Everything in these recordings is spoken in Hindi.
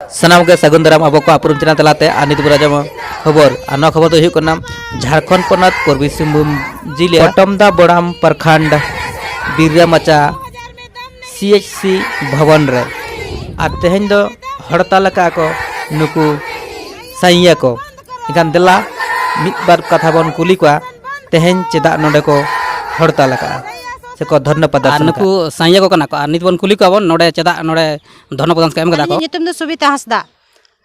सानाम के सगुन दाराम अब को अपरूम चैनल तलाते और नित बराजम खबर और खबर तो हुई झारखंड पनत पूर्वी सिंहभूम जिले पटमदा बड़ाम प्रखंड बिरजा मचा CHC भवन रे और तेहन दो हड़ताल को नुकु साइया को इखान दिला मित बार कथा बन कुली को तेहन चेदा नोडे को हड़ताल से को धन्य प्रदर्शन नुकु साइया को कना नित बन कुली को नोडे चेदा नोडे धन्य प्रदर्शन एम कदा को नितुम दो सुबिता हंसदा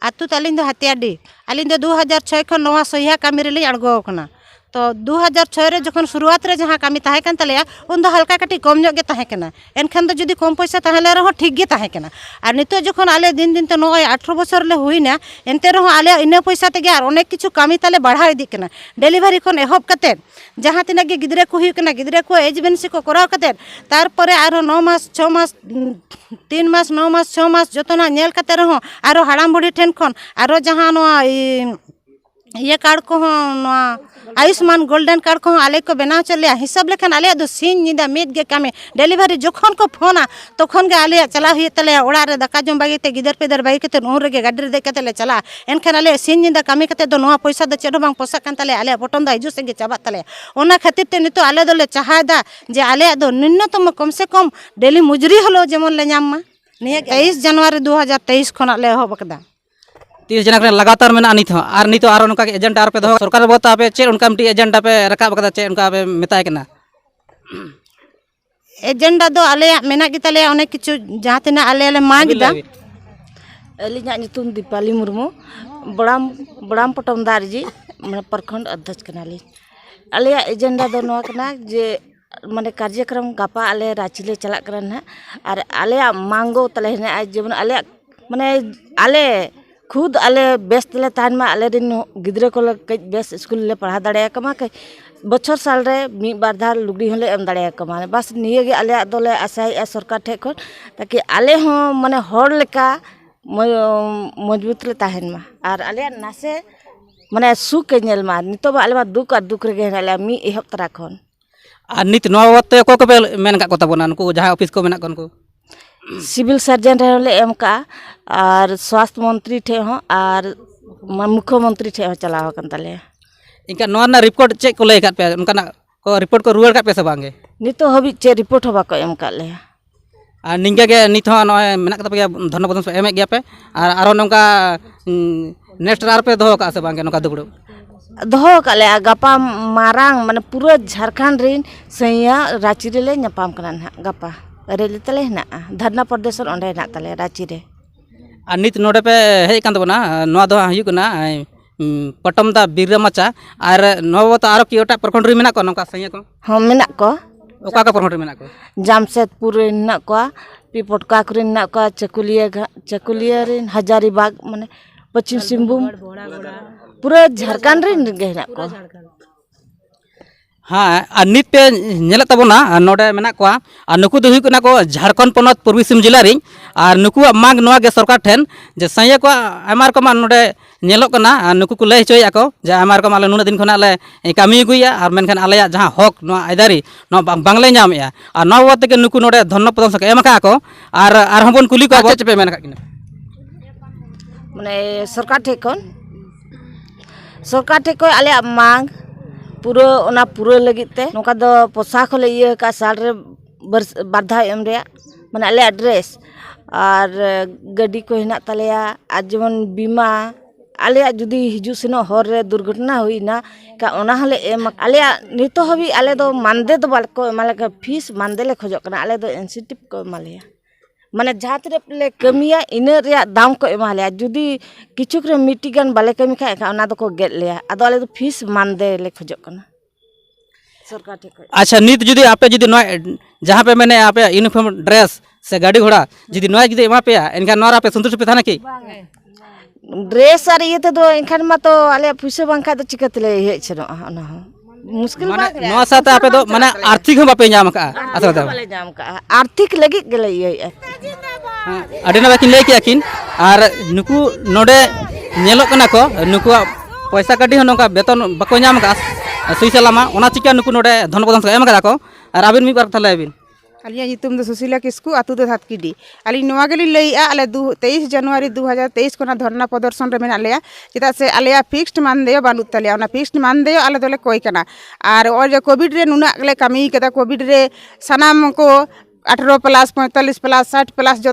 आतु तालिन दो हत्याडी अलिन दो 2006 खन नवा सहिया कामी रेली अड़गो कना तो 2006 रे जखन शुरुआत रे जहाँ कामी ताहे कन तलेया उन दो हल्का कटी कम ᱧᱚᱜ गे ताहे कना एनखान दो जुदी कम पैसा ताहेले रहो ठीक गे ताहे कना और नितो जखन आले दिन दिन तो नय 18 बछर ले हुइना एनते रहो आले इना पैसा तेगे और अनेक किछु कामी ताले बढ़ा इदी कना डेलीवरी खन एहब कते जहाँ तिना गे गिदरे को हुई कना गिदरे को एजेंसी को कराव कते तार परे आरो 9 मास 6 मास 3 मास 9 मास 6 मास जतना नेल कते रहो आरो हाड़ाम बुढ़ी ठेन खन आरो जहाँ नवा ये कार्ड को आयुष्मान गोल्डन कार्ड को आले को बना चले हिसाब लेखन आले दो सीन निदा मीद गे कामे डेलीवरी जोखन को फोना तखन गे आले चला हुई तले ओड़ा रे दका जम बागी ते गिदर पेदर बागी कते नोर रे गाड़ी दे कते ले चला एनखन आले सीन निदा कामे कते दो नोआ पैसा द चेडो बांग पोसा कन तले आले बटन दा हिजु से गे चाबा तले ओना खातिर ते नितो आले दोले चाहादा जे आले दो न्यूनतम कम से कम डेली मजूरी हलो जेमन ले नाम मा निया 23 जनवरी 2023 खन आले हो बकदा 30 जना लगातार में नित और उनका एजेंट पे दो सरकार बहुत पे चे उनका मिट्टी एजेंट पे रकाब कदा चे उनका पे मेताय कना एजेंडा दो आले मेना गे तले अनेक किछु जहाँ तना आले आले मांगदा अलिया नितुम दीपाली मुर्मू बड़ाम बड़ाम पटमदार जी माने प्रखंड अध्यक्ष कनाली आले एजेंडा दो नवा कना जे माने कार्यक्रम गापा आले रांची ले चला करन है और आले मांगो तले है जेबन आले माने आले खुद आले बेस्ट ले तान में आले दिन गिद्रे को कई बेस्ट स्कूल ले पढ़ा दड़े कमा कई बछर साल रे मी बार धार लुगड़ी होले एम दड़े कमा बस निये गे आले दोले आशाई सरकार ठे खन ताकि आले हो माने हर लेका मजबूत ले ताहन मा और आले नासे माने सुख नेल मा नितो आले मा दुख और दुख रे आले मी एहब तरा खन और नित नोते को पे मेन का कोता बना उनको जहां ऑफिस को मेना कन को सिविल सर्जन रे एम का और स्वास्थ्य मंत्री ठे हो और मुख्यमंत्री ठे हो चलाव कन तले इनका नोना रिपोर्ट चेक को लेका पे उनका को रिपोर्ट को रुआर का पे से बांगे नितो हबी चे रिपोर्ट होबा को एम का ले और निंगा के नित हो नय मेना का पे धन्य प्रदर्शन एम गया पे और आरो नंका नेक्स्ट रार पे दो का से बांगे नंका दुगड़ो दो का ले गपा मारांग माने पूरा झारखंड रिन सैया रांची रे ले नपाम कना गपा रेली तले ना धरना प्रदर्शन ओंडे ना तले रांची रे और नित नोडे पे हेज कान तबना नोआ दो हुई कना पटमदा बिरजा मचा और नोवा तो आरो की ओटा प्रखंड रे मेना को नंका सैया को हां मेना को ओका का प्रखंड रे मेना को जामशेदपुर रे ना को पिपटका करे ना को चकुलिया रे हजारीबाग माने पश्चिम सिंहभूम पूरा झारखंड रे गेना को हाँ और नित पे नेल तबना नोडे मेना को और नुकु दो हुई कना को झारखंड पनत पूर्वी सिंह जिला रे और नुकु मांग नोआ गे सरकार ठेन जे सैया को आमार को नोडे नेलो कना नुकु को लय चोया को जे आमार को माले नुना दिन खना ले कामी गुया और मेनखान आले जहां हक नोआ आइदारी नो बांगले नामया और नोवा तके नुकु नोडे धन्य प्रदर्शन एम का को और हबन कुली को चेच पे मेना किना माने सरकार ठेक आले मांग पूरा लगी ते नोका दो पोशाक ले ये का साल रे बाधा एम रे माने आले एड्रेस और गाड़ी को हिना तलेया आज जेमन बीमा आले जुदी हिजु सेनो हर रे दुर्घटना हुई ना का ओना हले एम आले नितो हबी आले दो मानदे दो बाल को माले का फीस मानदे ले खोजो कना आले दो इंसेंटिव को माले माने जात रे ले कमिया इने रे दाम को एमाले जुदी किचुक रे मिटिगन बाले कमी खाए का ओना दो को गेट ले आदो आले दो फीस मानदे ले खोजो कना सरकार ठीक है अच्छा नित जुदी आपे जुदी नो जहां पे मैंने आपे यूनिफॉर्म ड्रेस से गाड़ी घोड़ा जुदी नो जुदी एमा पे इनका नोरा पे संतुष्ट पे थाना की ड्रेस और ये तो इनखान मा तो आले पुसे बांखा तो चिकत ले हे छनो ओना मुश्किल बात नो साथे आपे दो माने आर्थिक हम बापे नाम का असा दो बाले नाम का आर्थिक लगी गेले ये अडेना बाकिन ले के आकिन और नुकु नोडे नेलो कना को नुकु पैसा काटी हो नका वेतन बको नाम का सुई सलामा ओना चिका नुकु नोडे धन प्रदान एम कदा को और आबिन मी बार थले आबिन अलिया ᱧᱩᱛᱩᱢ ᱫᱚ सुशीला किस्कू आतु दो धातकीडी अली नोवा गेली लईआ आले 23 जनवरी 2023 कोना धरना प्रदर्शन रे मेना लेया चेदा से आलेया फिक्स्ड मानदेय बानुत तलिया ओना फिक्स्ड मानदेय आले दोले कोई कना आर और कोविड रे नुना ले कमी कदा कोविड रे सनाम को 18 प्लस 45 प्लस 60 प्लस जो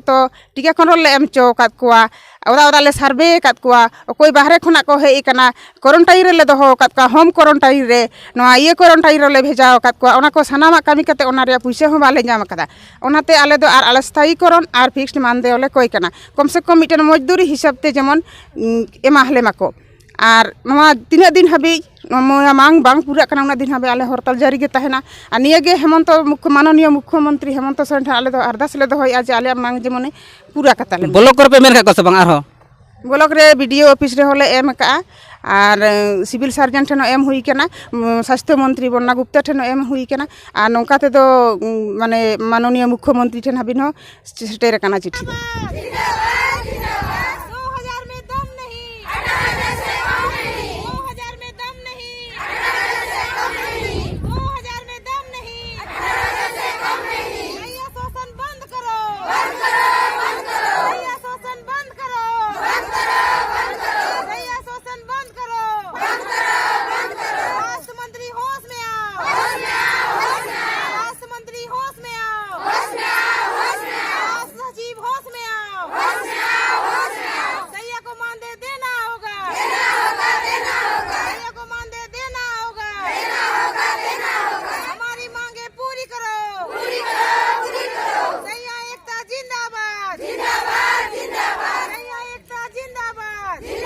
टीकाकरण ले एम चौकात कोआ ओदा ओदा ले सर्वे कात कोआ कोई बाहरे खुना को हे कना क्वारंटाइन रे ले दोहो कात का होम क्वारंटाइन रे नोआ ये क्वारंटाइन रे ले भेजाओ कात कोआ ओना को सनामा कमी कते ओना रे पुइसे हो बाले जाम कदा ओनाते आले दो आर अलस्थायीकरण आर फिक्स्ड मानदे ओले कोई कना कम से कम मिटन मजदूरी हिसाब ते जेमन एमा हले माको आर नोआ तीना दिन हबी मांग बांग पूरा कना उना दिन हबे आले हड़ताल जारी गे तहना आ निये गे हेमंत माननीय मुख्यमंत्री हेमंत सोरेन ठा आले दो अरदास ले दोहय आज आले मांग जेमने पूरा कताले ब्लॉक पे मेन का बंग आरो ब्लॉक रे वीडियो ऑफिस रे होले एम का आर सिविल सर्जन ठेनो एम हुई केना स्वास्थ्य मंत्री बन्ना गुप्ता ठेनो एम हुई केना आ नोंका ते दो माने माननीय मुख्यमंत्री ठेन हबिनो सेटेर कना चिट्ठी